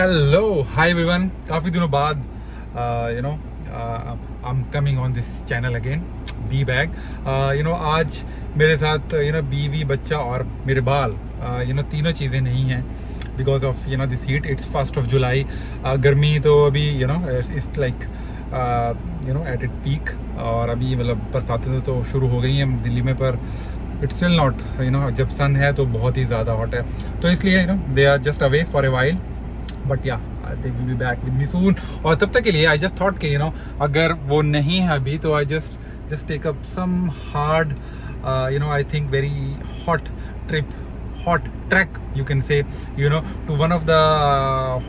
Hello hi everyone, काफ़ी दिनों बाद you know I am coming on this channel again, be back. आज मेरे साथ बीवी, बच्चा और मेरे बाल, तीनों चीज़ें नहीं हैं because of this heat. It's 1 जुलाई। गर्मी तो अभी it's like at it peak, और अभी मतलब बरसातें तो शुरू हो गई हैं दिल्ली में, पर इट्स स्टिल नॉट, जब सन है तो बहुत ही ज़्यादा हॉट है। तो इसलिए they are just away for a while, but yeah they will be back with me soon. और तब तक के लिए आई जस्ट थॉट कि अगर वो नहीं है अभी, तो I just take up some hard, I think very hot trip, hot track you can say, to one of the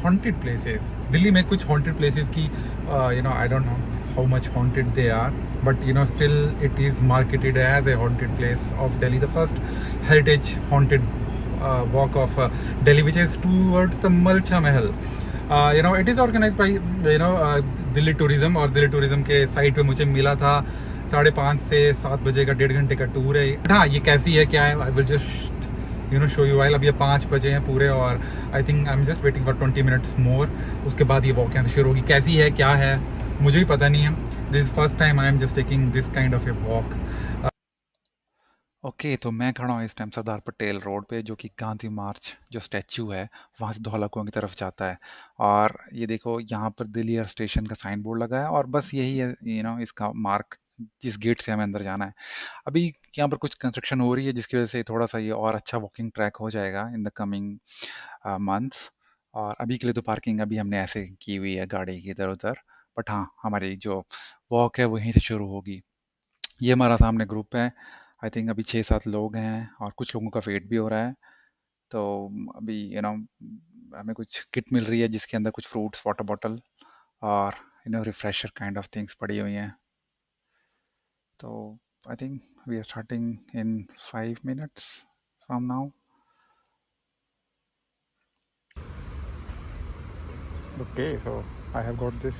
haunted places. Delhi में कुछ हॉन्टेड प्लेसेस की I don't know how much haunted they are, but still it is marketed as a haunted place of Delhi, the first heritage haunted walk of Delhi, which is towards the Malcha Mahal. It is organized by Delhi tourism, और Delhi tourism के site पे मुझे मिला था 5:30 से 7 बजे का 1.5 घंटे का टूर है। हाँ, ये कैसी है, क्या है, आई will just show you while. अब ये 5 बजे हैं पूरे, और I think I am just waiting for 20 minutes more. उसके बाद ये वॉक यहाँ से शुरू होगी। कैसी है, क्या है, मुझे भी पता नहीं है। This first time I am just taking this kind of a walk. Okay, तो मैं खड़ा हूँ इस टाइम सरदार पटेल रोड पे, जो कि गांधी मार्च जो स्टैचू है वहाँ से धौला कुआं की तरफ जाता है। और ये देखो, यहाँ पर दिल्ली एयर स्टेशन का साइन बोर्ड लगा है, और बस यही है इसका मार्क, जिस गेट से हमें अंदर जाना है। अभी यहाँ पर कुछ कंस्ट्रक्शन हो रही है, जिसकी वजह से थोड़ा सा ये और अच्छा वॉकिंग ट्रैक हो जाएगा इन द कमिंग मंथ। और अभी के लिए तो पार्किंग अभी हमने ऐसे की हुई है गाड़ी की इधर उधर, बट हाँ, हमारी जो वॉक है वो यहीं से शुरू होगी। ये हमारा सामने ग्रुप है। आई थिंक अभी 6-7 लोग हैं, और कुछ लोगों का वेट भी हो रहा है। तो अभी हमें कुछ किट मिल रही है, जिसके अंदर कुछ फ्रूट्स, वाटर बॉटल और रिफ्रेशर काइंड ऑफ थिंग्स पड़ी हुई हैं। तो I think we are starting in 5 minutes from now. Okay, so I have got this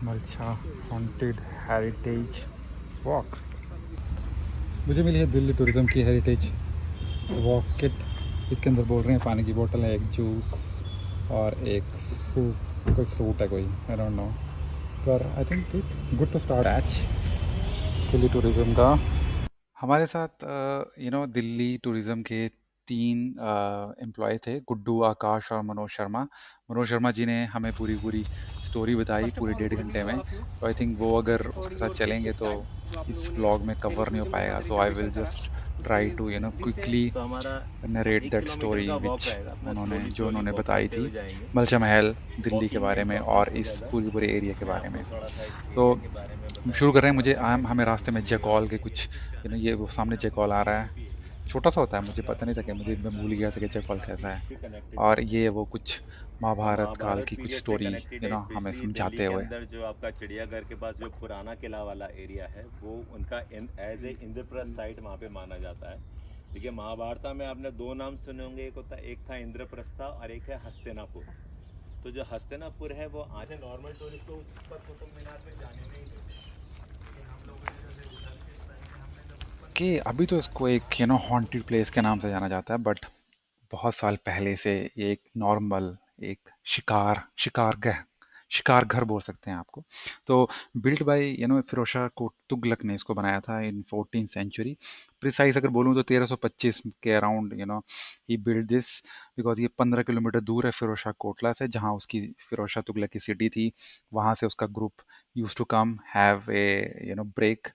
Malcha haunted heritage walk. मुझे मिली है दिल्ली टूरिज्म की हेरिटेज वॉक किट। इसके अंदर बोल रहे हैं पानी की बोतल है, एक जूस, और एक फ्रूट, कोई फ्रूट है कोई, आई डोंट नो, पर I think it good to start H Delhi tourism का। हमारे साथ दिल्ली टूरिज्म के 3 एम्प्लॉय थे, गुड्डू, आकाश और मनोज शर्मा। मनोज शर्मा जी ने हमें पूरी पूरी स्टोरी बताई पूरे 1.5 घंटे में। तो आई थिंक वो अगर उसके साथ चलेंगे तो इस व्लॉग में कवर नहीं हो पाएगा। तो I will just try to quickly narrate that story which उन्होंने बताई थी, मलचा महल, दिल्ली के बारे में और इस पूरी पूरे एरिया के बारे में। तो शुरू कर रहे हैं। मुझे हमें रास्ते में जयकॉल के कुछ, ये वो सामने जयकॉल आ रहा है, छोटा सा होता है, मुझे पता नहीं था कि, मैं भूल गया था कि जयकॉल कैसा है। और ये वो कुछ महाभारत काल की कुछ स्टोरी हमें समझाते हुए। कि अभी तो इसको एक हॉन्टेड प्लेस के नाम से जाना जाता है, बट बहुत साल पहले से ये एक नॉर्मल, एक शिकार घर बोल सकते हैं आपको। तो बिल्ट बाय फिरोज शाह कोट तुगलक ने इसको बनाया था इन 14th सेंचुरी। प्रिसाइज अगर बोलूँ तो 1325 के around he build this, because ये 15 किलोमीटर दूर है फिरोज शाह कोटला से, जहाँ उसकी फिरोज शाह तुगलक की सिटी थी। वहाँ से उसका group use to come have a break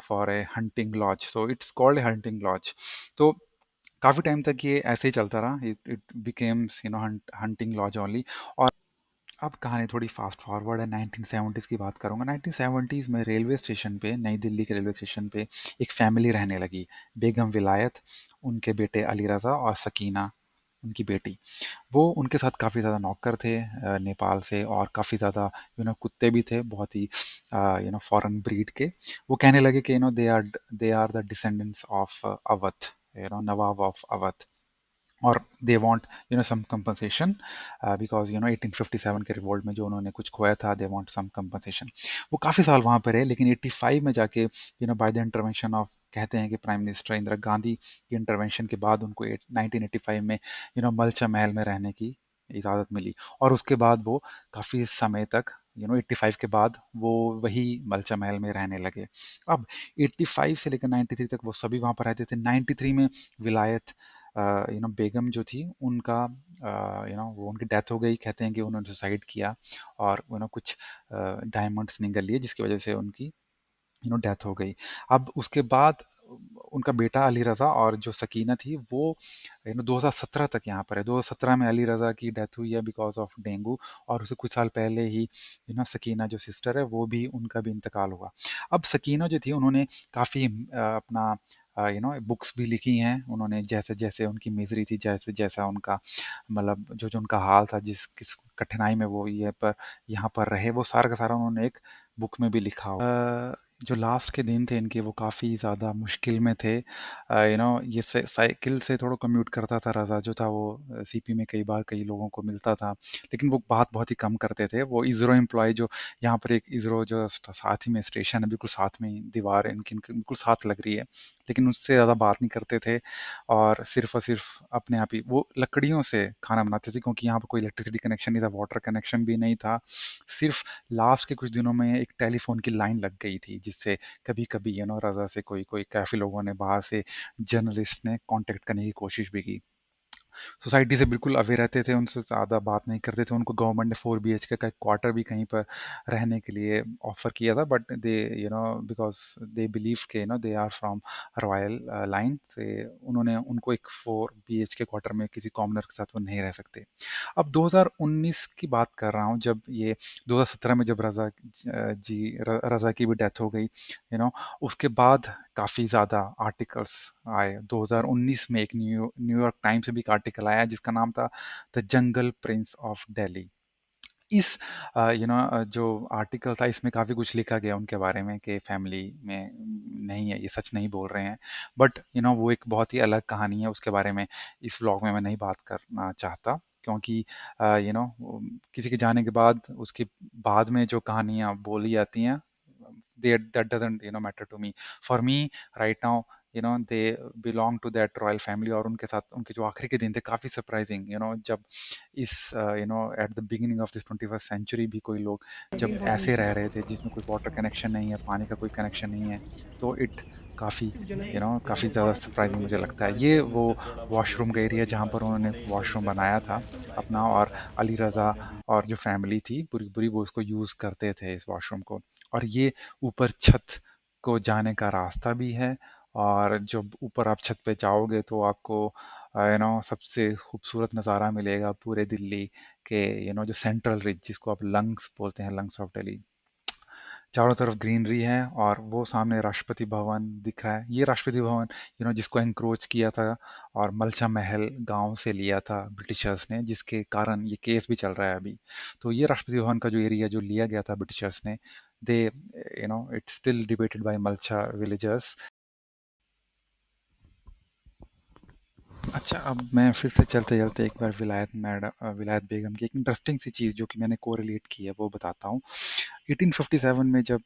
for a hunting lodge, so it's called a hunting lodge. तो काफ़ी टाइम तक ये ऐसे ही चलता रहा, it becomes hunting lodge only. और अब कहानी थोड़ी फास्ट फॉरवर्ड है, 1970s की बात करूंगा। 1970s में रेलवे स्टेशन पे, नई दिल्ली के रेलवे स्टेशन पे एक फैमिली रहने लगी, बेगम विलायत, उनके बेटे अली रज़ा और सकीना उनकी बेटी। वो उनके साथ काफ़ी ज़्यादा नौकर थे नेपाल से, और काफ़ी ज़्यादा कुत्ते भी थे, बहुत ही फॉरेन ब्रीड के। वो कहने लगे कि they are the descendants of Awadh, nawab of Awadh, और they want some compensation, because 1857 के रिवोल्ट में जो उन्होंने कुछ खोया था, दे वांट सम कंपनसेशन। वो काफ़ी साल वहाँ पर रहे, लेकिन 85 में जाके बाय द इंटरवेंशन ऑफ, कहते हैं कि प्राइम मिनिस्टर इंदिरा गांधी की इंटरवेंशन के बाद, उनको 1985 में मलचा महल में रहने की इजाज़त मिली और उसके बाद वो काफ़ी समय तक 85 के बाद वो वही मलचा महल में रहने लगे। अब 85 से लेकर 93 तक वो सभी वहाँ पर रहते थे। 93 में विलायत बेगम जो थी उनका वो उनकी डेथ हो गई। कहते हैं कि उन्होंने सुसाइड किया और कुछ डायमंड्स निगल लिए जिसकी वजह से उनकी डेथ हो गई। अब उसके बाद उनका बेटा अली रज़ा और जो सकीना थी वो 2017 तक यहाँ पर है। 2017 में अली रज़ा की डेथ हुई है बिकॉज ऑफ डेंगू और उससे कुछ साल पहले ही सकीना जो सिस्टर है वो भी उनका भी इंतकाल हुआ। अब सकीना जो थी उन्होंने काफ़ी अपना बुक्स भी लिखी हैं। उन्होंने जैसे जैसे उनकी मिजरी थी, जैसे जैसा उनका मतलब जो जो उनका हाल था, जिस किस कठिनाई में वो ये पर यहाँ पर रहे, वो सारा का सारा उन्होंने एक बुक में भी लिखा हो। जो लास्ट के दिन थे इनके वो काफ़ी ज़्यादा मुश्किल में थे। ये साइकिल से थोड़ा कम्यूट करता था रज़ा जो था वो सीपी में कई बार कई लोगों को मिलता था, लेकिन वो बात बहुत ही कम करते थे। वो इसरो एम्प्लॉय जो यहाँ पर एक इसरो जो साथ ही में स्टेशन है, बिल्कुल साथ में ही दीवार है इनकी इनकी बिल्कुल साथ लग रही है, लेकिन उससे ज़्यादा बात नहीं करते थे और सिर्फ अपने आप ही वो लकड़ियों से खाना बनाते थे क्योंकि यहाँ पर कोई इलेक्ट्रिसिटी कनेक्शन नहीं था, वाटर कनेक्शन भी नहीं था। सिर्फ लास्ट के कुछ दिनों में एक टेलीफोन की लाइन लग गई थी जिससे कभी कभी रज़ा से कोई कोई काफ़ी लोगों ने बाहर से जर्नलिस्ट ने कांटेक्ट करने की कोशिश भी की। सोसाइटी से बिल्कुल अवे रहते थे, उनसे ज़्यादा बात नहीं करते थे। उनको गवर्नमेंट ने 4 BHK का एक क्वार्टर भी कहीं पर रहने के लिए ऑफ़र किया था, but they because they believe के they are from royal line से उन्होंने उनको एक 4 BHK क्वार्टर में किसी कॉमनर के साथ वो नहीं रह सकते। अब 2019 की बात कर रहा हूँ, जब ये 2017 में जब रज़ा की भी डेथ हो गई, उसके बाद काफ़ी ज़्यादा आर्टिकल्स आए। 2019 में एक न्यूयॉर्क टाइम्स में भी एक आर्टिकल आया जिसका नाम था the jungle Prince of Delhi. इस जो आर्टिकल था इसमें काफ़ी कुछ लिखा गया उनके बारे में कि फैमिली में नहीं है, ये सच नहीं बोल रहे हैं, बट वो एक बहुत ही अलग कहानी है। उसके बारे में इस व्लॉग में मैं नहीं बात करना चाहता क्योंकि किसी के जाने के बाद उसके बाद में जो कहानियाँ बोली जाती हैं that doesn't matter to me. For me right now they belong to that royal family और उनके साथ उनके जो आखिरी के दिन थे काफ़ी सरप्राइजिंग। जब इस at the beginning of this 21st century भी कोई लोग जब ऐसे रह रहे थे जिसमें कोई वाटर कनेक्शन नहीं है, पानी का कोई कनेक्शन नहीं है, तो इट काफ़ी काफ़ी ज़्यादा सरप्राइजिंग मुझे लगता है। ये वो वॉशरूम का एरिया जहाँ पर उन्होंने वॉशरूम बनाया था अपना, और अली रज़ा और जो फैमिली थी पूरी पूरी वो उसको यूज़ करते थे इस वॉशरूम को। और ये ऊपर छत को जाने का रास्ता भी है, और जब ऊपर आप छत पे जाओगे तो आपको सबसे खूबसूरत नज़ारा मिलेगा पूरे दिल्ली के जो सेंट्रल रिज जिसको आप लंग्स बोलते हैं, लंग्स ऑफ दिल्ली। चारों तरफ ग्रीनरी है और वो सामने राष्ट्रपति भवन दिख रहा है। ये राष्ट्रपति भवन जिसको एनक्रोच किया था और मलचा महल गांव से लिया था ब्रिटिशर्स ने, जिसके कारण ये केस भी चल रहा है अभी। तो ये राष्ट्रपति भवन का जो एरिया जो लिया गया था ब्रिटिशर्स ने, they it's still debated by Malcha villagers. अच्छा, अब मैं फिर से चलते चलते एक बार विलायत बेगम की एक इंटरेस्टिंग सी चीज़ जो कि मैंने कोरिलेट की है वो बताता हूँ। 1857 में जब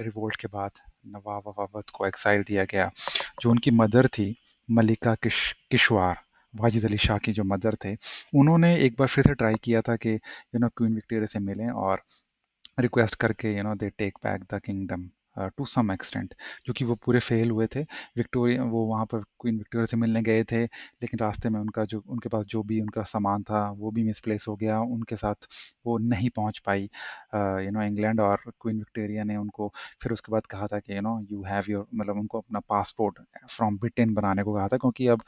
रिवोल्ट के बाद नवाब अबावत को एक्साइल दिया गया, जो उनकी मदर थी मलिका किश्वार, वाजिद अली शाह की जो मदर थे, उन्होंने एक बार फिर से ट्राई किया था कि क्वीन विक्टोरिया से मिलें और रिक्वेस्ट करके they take back the kingdom to some extent, जो कि वो पूरे फेल हुए थे। विक्टोरिया वो वहाँ पर क्वीन विक्टोरिया से मिलने गए थे, लेकिन रास्ते में उनके पास जो भी उनका सामान था वो भी मिसप्लेस हो गया, उनके साथ वो नहीं पहुँच पाई इंग्लैंड। और क्वीन विक्टोरिया ने उनको फिर उसके बाद कहा था कि यू हैव योर, मतलब उनको अपना पासपोर्ट फ्रॉम ब्रिटेन बनाने को कहा था, क्योंकि अब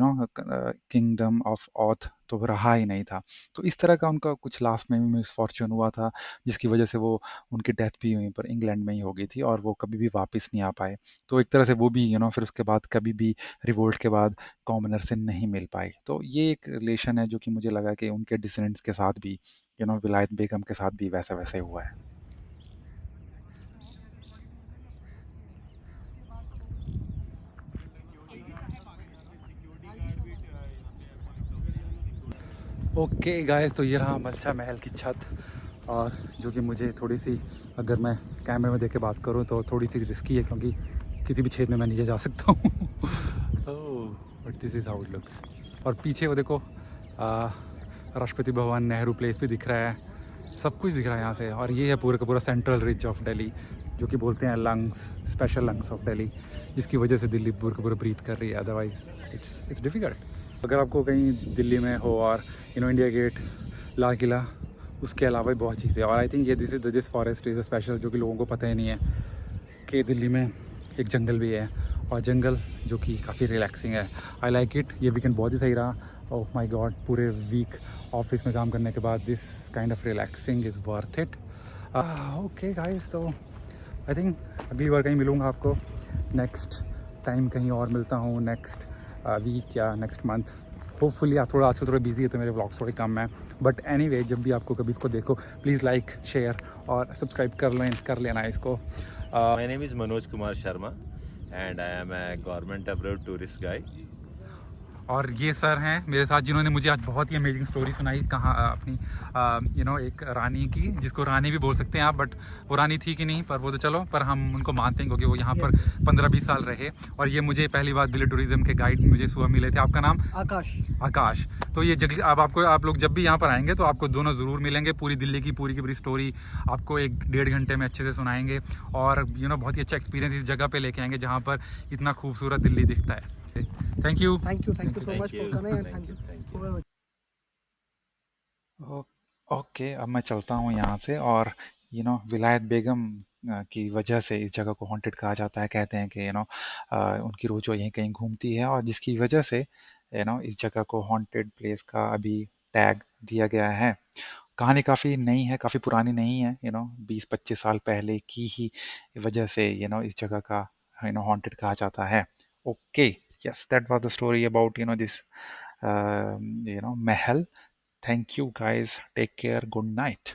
किंगडम ऑफ ऑथ तो रहा ही नहीं था। तो इस तरह का उनका कुछ लास्ट में मिसफॉर्चून हुआ था, जिसकी वजह से वो उनकी डेथ भी वहीं पर इंग्लैंड में ही हो गई थी और वो कभी भी वापस नहीं आ पाए। तो एक तरह से वो भी फिर उसके बाद कभी भी रिवोल्ट के बाद कॉमनर से नहीं मिल पाए। तो ये एक रिलेशन है जो कि मुझे लगा कि उनके डिसेंडेंट्स के साथ भी विलायत बेगम के साथ भी वैसा वैसे हुआ है। ओके गाइस, तो ये रहा मलसा महल की छत, और जो कि मुझे थोड़ी सी, अगर मैं कैमरे में देख के बात करूँ तो थोड़ी सी रिस्की है क्योंकि किसी भी छेद में मैं नीचे जा सकता हूँ। But this is how it looks. और पीछे वो देखो राष्ट्रपति भवन, नेहरू प्लेस भी दिख रहा है, सब कुछ दिख रहा है यहाँ से। और ये है पूरा का पूरा सेंट्रल रिज ऑफ दिल्ली, जो कि बोलते हैं lungs, special lungs of Delhi, जिसकी वजह से दिल्ली पूरा का पूरा ब्रीथ कर रही है, अदरवाइज इट्स डिफ़िकल्ट। अगर आपको कहीं दिल्ली में हो और इंडिया गेट, लाल किला, उसके अलावा भी बहुत चीज़ें। और आई थिंक ये दिस फॉरेस्ट इज़ स्पेशल, जो कि लोगों को पता ही नहीं है कि दिल्ली में एक जंगल भी है, और जंगल जो कि काफ़ी रिलैक्सिंग है। I like it. ये वीकेंड बहुत ही सही रहा। ओह माय गॉड, पूरे वीक ऑफिस में काम करने के बाद this kind of relaxing is worth it. Okay guys, तो आई थिंक अगली बार कहीं मिलूँगा आपको, नेक्स्ट टाइम कहीं और मिलता हूँ, नेक्स्ट वीक या नेक्स्ट मंथ होपफुली। आप थोड़ा आजकल थोड़ा बिजी है तो मेरे व्लॉग्स थोड़े कम हैं, बट एनीवे जब भी आपको कभी इसको देखो प्लीज़ लाइक, शेयर और सब्सक्राइब कर लेना इसको। My name is Manoj Kumar Sharma and I am a government approved tourist guide. और ये सर हैं मेरे साथ, जिन्होंने मुझे आज बहुत ही अमेजिंग स्टोरी सुनाई, कहाँ अपनी एक रानी की, जिसको रानी भी बोल सकते हैं आप, बट वो रानी थी कि नहीं, पर वो तो चलो, पर हम उनको मानते हैं क्योंकि वो यहाँ पर 15-20 साल रहे। और ये मुझे पहली बार दिल्ली टूरिज्म के गाइड मुझे सुबह मिले थे। आपका नाम? आकाश। तो ये जगह अब आप लोग जब भी यहाँ पर आएंगे तो आपको दोनों ज़रूर मिलेंगे, पूरी दिल्ली की पूरी स्टोरी आपको 1-1.5 घंटे में अच्छे से सुनाएंगे, और बहुत ही अच्छा एक्सपीरियंस इस जगह पे लेके आएंगे जहाँ पर इतना खूबसूरत दिल्ली दिखता है। Thank you Thank you so Thank much for you. coming, and Thank thank you. you Thank you. for okay, अब मैं चलता हूँ यहाँ से। और विलायत बेगम की वजह से इस जगह को हॉन्टेड कहा जाता है। कहते हैं कि उनकी रूह जो यहीं कहीं घूमती है, और जिसकी वजह से इस जगह को हॉन्टेड प्लेस का अभी टैग दिया गया है। कहानी काफ़ी नई है, काफ़ी पुरानी नहीं है, 20-25 साल पहले की ही वजह से इस जगह का हॉन्टेड कहा जाता है। Okay, yes, that was the story about this Mahal. Thank you guys. Take care. Good night.